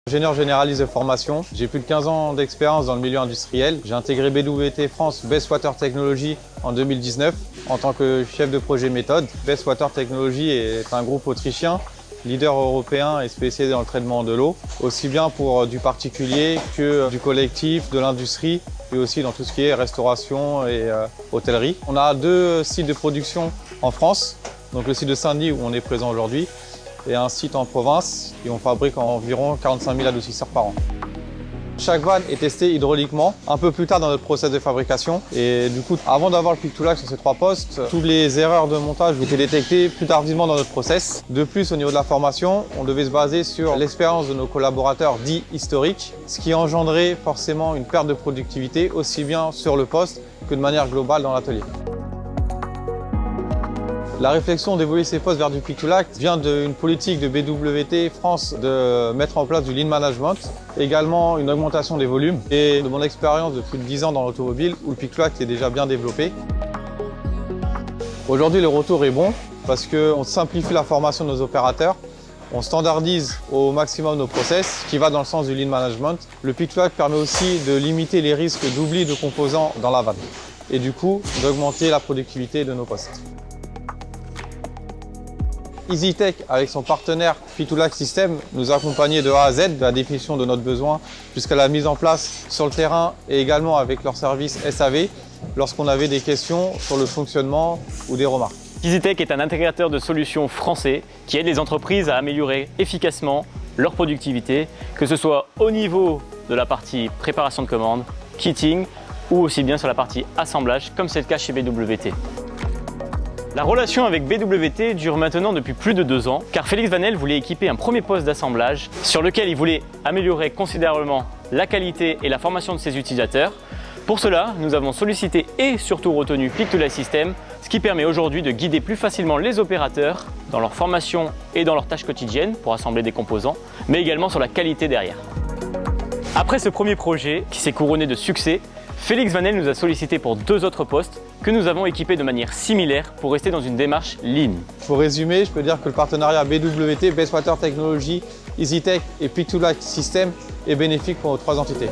Ingénieur généraliste de formation, j'ai plus de 15 ans d'expérience dans le milieu industriel. J'ai intégré BWT France Best Water Technology en 2019 en tant que chef de projet méthode. Best Water Technology est un groupe autrichien, leader européen et spécialisé dans le traitement de l'eau, aussi bien pour du particulier que du collectif, de l'industrie, et aussi dans tout ce qui est restauration et hôtellerie. On a 2 sites de production en France, donc le site de Saint-Denis où on est présent aujourd'hui, et un site en province et on fabrique environ 45 000 adoucisseurs par an. Chaque vanne est testée hydrauliquement un peu plus tard dans notre process de fabrication et du coup, avant d'avoir le pic-to-lac sur ces 3 postes, toutes les erreurs de montage étaient détectées plus tardivement dans notre process. De plus, au niveau de la formation, on devait se baser sur l'expérience de nos collaborateurs dits historiques, ce qui engendrait forcément une perte de productivité aussi bien sur le poste que de manière globale dans l'atelier. La réflexion d'évoluer ces postes vers du pic-to-lac vient d'une politique de BWT France de mettre en place du lean management, également une augmentation des volumes et de mon expérience de plus de 10 ans dans l'automobile où le pic-to-lac est déjà bien développé. Aujourd'hui, le retour est bon parce qu'on simplifie la formation de nos opérateurs, on standardise au maximum nos process, qui va dans le sens du lean management. Le pic-to-lac permet aussi de limiter les risques d'oubli de composants dans la vanne et du coup d'augmenter la productivité de nos postes. EasyTech, avec son partenaire pic-to-lac System, nous a accompagnés de A à Z, de la définition de notre besoin jusqu'à la mise en place sur le terrain et également avec leur service SAV lorsqu'on avait des questions sur le fonctionnement ou des remarques. EasyTech est un intégrateur de solutions français qui aide les entreprises à améliorer efficacement leur productivité, que ce soit au niveau de la partie préparation de commandes, kitting ou aussi bien sur la partie assemblage, comme c'est le cas chez BWT. La relation avec BWT dure maintenant depuis plus de 2 ans, car Félix Vanel voulait équiper un premier poste d'assemblage sur lequel il voulait améliorer considérablement la qualité et la formation de ses utilisateurs. Pour cela, nous avons sollicité et surtout retenu pic-to-lac System, ce qui permet aujourd'hui de guider plus facilement les opérateurs dans leur formation et dans leurs tâches quotidiennes pour assembler des composants, mais également sur la qualité derrière. Après ce premier projet qui s'est couronné de succès, Félix Vanel nous a sollicité pour 2 autres postes que nous avons équipés de manière similaire pour rester dans une démarche lean. Pour résumer, je peux dire que le partenariat BWT, Best Water Technology, EasyTech et pic-to-lac System est bénéfique pour nos 3 entités.